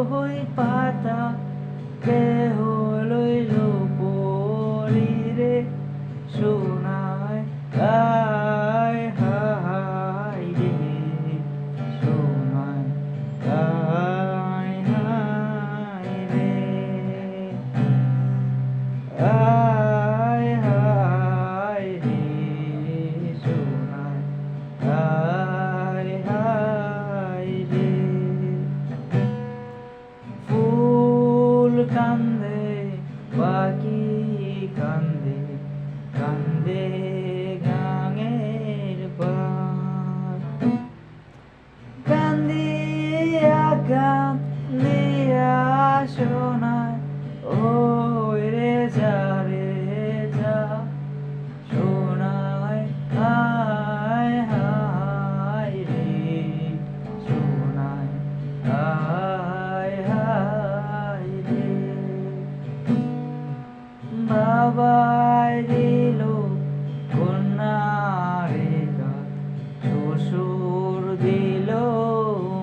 হই পাতা কেহ লইল পরিরে সোনায় গায় হায় রে সোনায় গায় হায় রে হায় হায় রে সোনায় হায় হায় রে ফুল কান্দে পাখি কান্দে কান্দে গাঙের পার কান্দিয়া কান্দিয়া সোনায় ওই রে যা সোনায় হায় হায় রে সোনায় হায় হায় রে বাবাই দিল কন্যা রে শ্বশুর দিল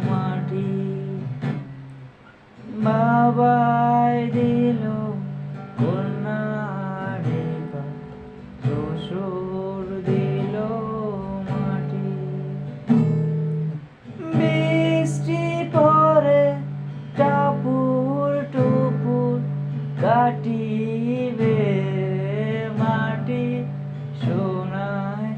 মাটি বাবাই দিল কন্যা রে শ্বশুর দিল মাটি বৃষ্টি পরে টাপুর টুপুর কাটিবে মাটি সোনায়